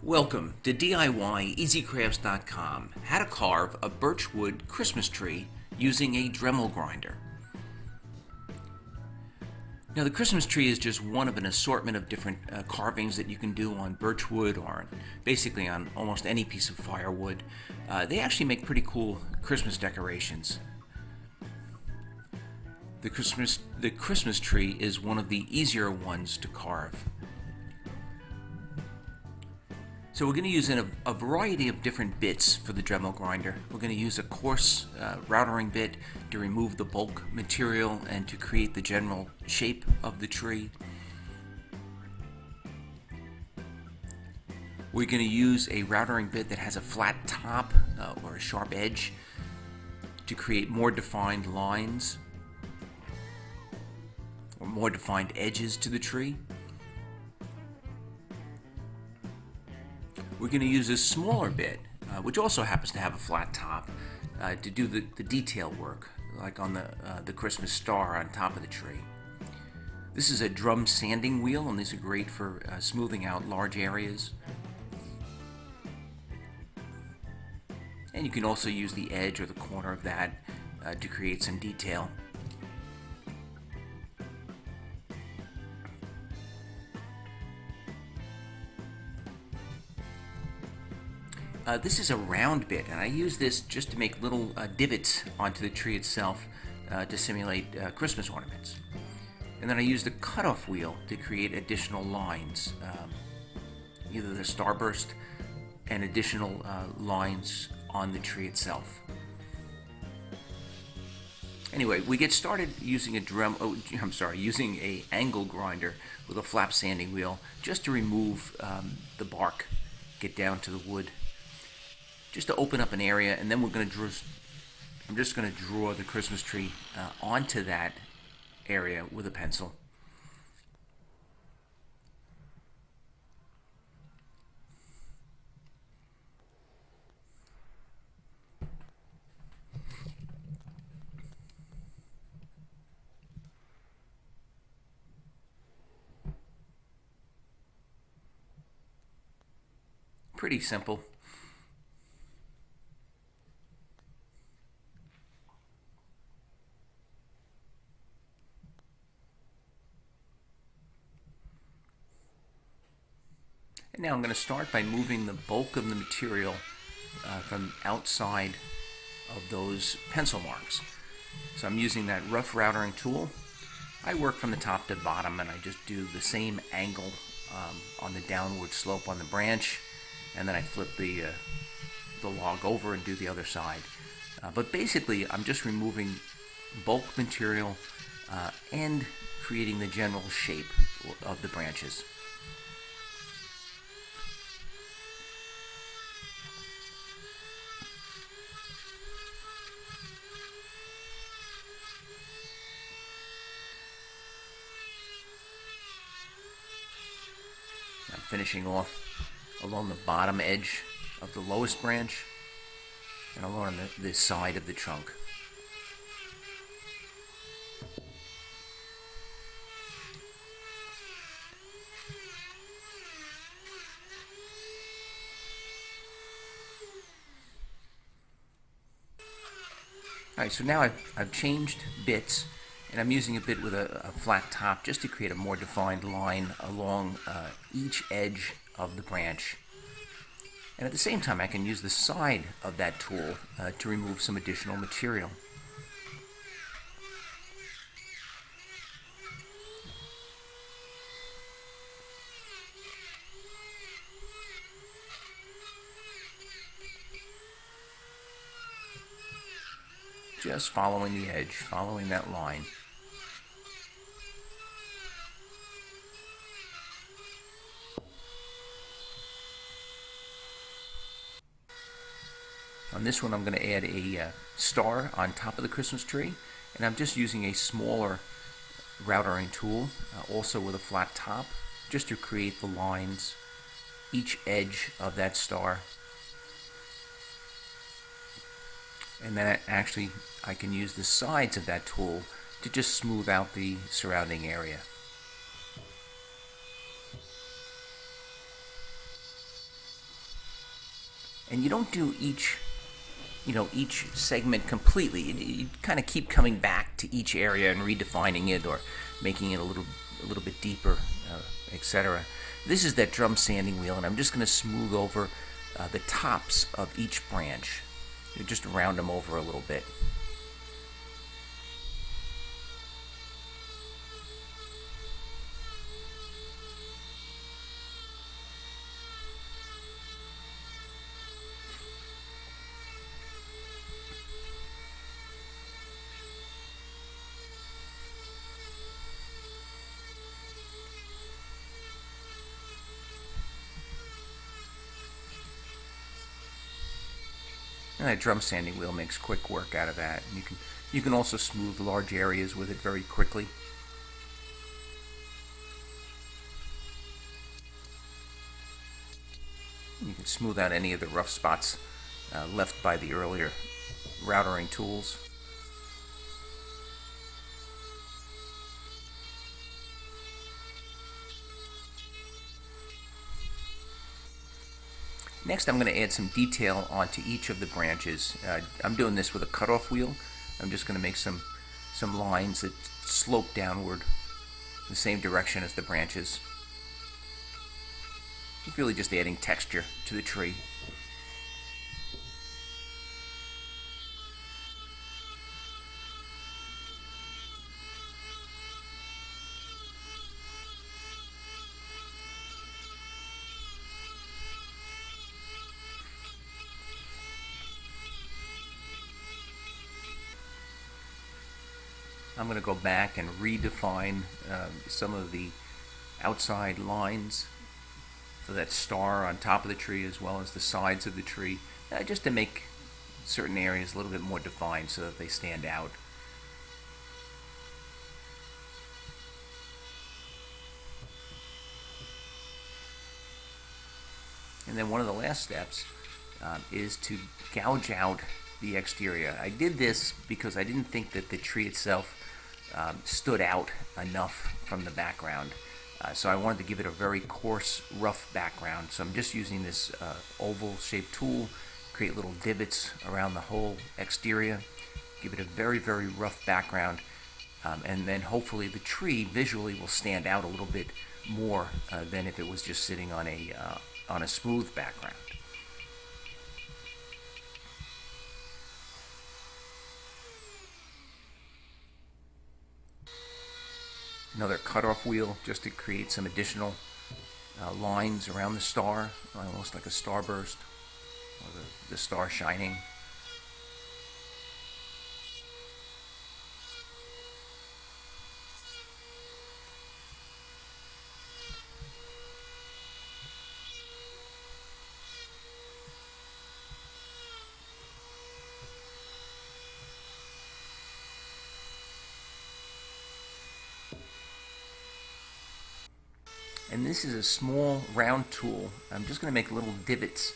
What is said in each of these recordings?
Welcome to DIYEasyCrafts.com, how to carve a birch wood Christmas tree using a dremel grinder. Now the Christmas tree is just one of an assortment of different carvings that you can do on birch wood or basically on almost any piece of firewood. They actually make pretty cool Christmas decorations. The Christmas tree is one of the easier ones to carve. So we're going to use a variety of different bits for the dremel grinder. We're going to use a coarse routering bit to remove the bulk material and to create the general shape of the tree. We're going to use a routering bit that has a flat top or a sharp edge to create more defined lines or more defined edges to the tree. We're going to use a smaller bit, which also happens to have a flat top, to do the detail work, like on the Christmas star on top of the tree. This is a drum sanding wheel, and these are great for smoothing out large areas. And you can also use the edge or the corner of that to create some detail. This is a round bit, and I use this just to make little divots onto the tree itself to simulate Christmas ornaments. And then I use the cutoff wheel to create additional lines, either the starburst and additional lines on the tree itself. Anyway, we get started using using a angle grinder with a flap sanding wheel just to remove the bark, get down to the wood, just to open up an area, and then I'm just going to draw the Christmas tree onto that area with a pencil. Pretty simple. And now I'm going to start by moving the bulk of the material from outside of those pencil marks. So I'm using that rough routering tool. I work from the top to bottom, and I just do the same angle on the downward slope on the branch, and then I flip the log over and do the other side. But basically I'm just removing bulk material and creating the general shape of the branches. I'm finishing off along the bottom edge of the lowest branch and along the side of the trunk. Alright, so now I've changed bits, and I'm using a bit with a flat top just to create a more defined line along each edge of the branch. And at the same time, I can use the side of that tool to remove some additional material. Just following the edge, following that line. On this one, I'm going to add a star on top of the Christmas tree, and I'm just using a smaller routering tool, also with a flat top, just to create the lines, each edge of that star. And then I can use the sides of that tool to just smooth out the surrounding area. And you don't do each segment completely. You kind of keep coming back to each area and redefining it or making it a little bit deeper, etc. This is that drum sanding wheel, and I'm just going to smooth over the tops of each branch. Just round them over a little bit. And that drum sanding wheel makes quick work out of that. And you can also smooth large areas with it very quickly. You can smooth out any of the rough spots left by the earlier routering tools. Next, I'm going to add some detail onto each of the branches. I'm doing this with a cutoff wheel. I'm just going to make some lines that slope downward the same direction as the branches. It's really just adding texture to the tree. I'm going to go back and redefine some of the outside lines for that star on top of the tree as well as the sides of the tree, just to make certain areas a little bit more defined so that they stand out. And then one of the last steps is to gouge out the exterior. I did this because I didn't think that the tree itself stood out enough from the background. So I wanted to give it a very coarse, rough background. So I'm just using this oval-shaped tool, create little divots around the whole exterior, give it a very, very rough background, and then hopefully the tree visually will stand out a little bit more than if it was just sitting on a smooth background. Another cutoff wheel just to create some additional lines around the star, almost like a starburst, or the star shining. And this is a small round tool. I'm just going to make little divots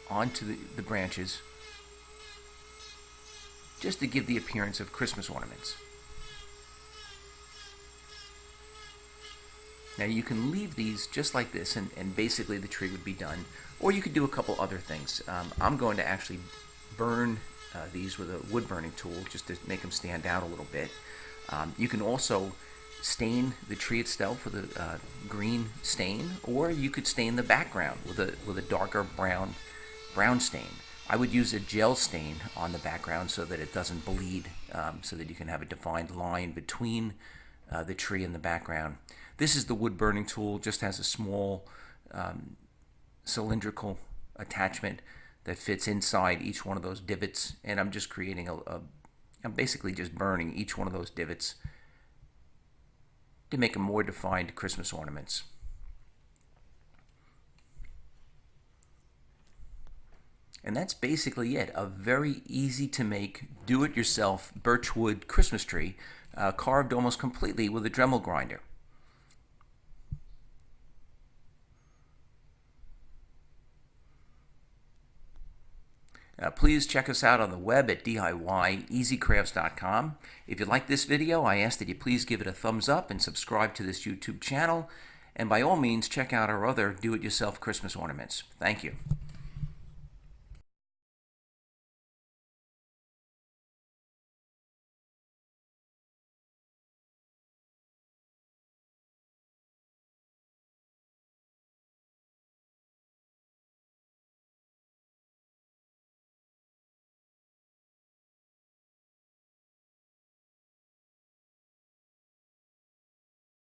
onto the branches just to give the appearance of Christmas ornaments. Now you can leave these just like this and basically the tree would be done, or you could do a couple other things. I'm going to actually burn these with a wood burning tool just to make them stand out a little bit. You can also stain the tree itself with a green stain, or you could stain the background with a darker brown stain. I would use a gel stain on the background so that it doesn't bleed, so that you can have a defined line between the tree and the background. This is the wood burning tool, just has a small cylindrical attachment that fits inside each one of those divots, and I'm just creating I'm basically just burning each one of those divots to make a more defined Christmas ornaments. And that's basically it. A very easy to make, do-it-yourself birch wood Christmas tree, carved almost completely with a dremel grinder. Please check us out on the web at DIYEasyCrafts.com. If you like this video, I ask that you please give it a thumbs up and subscribe to this YouTube channel. And by all means, check out our other do-it-yourself Christmas ornaments. Thank you.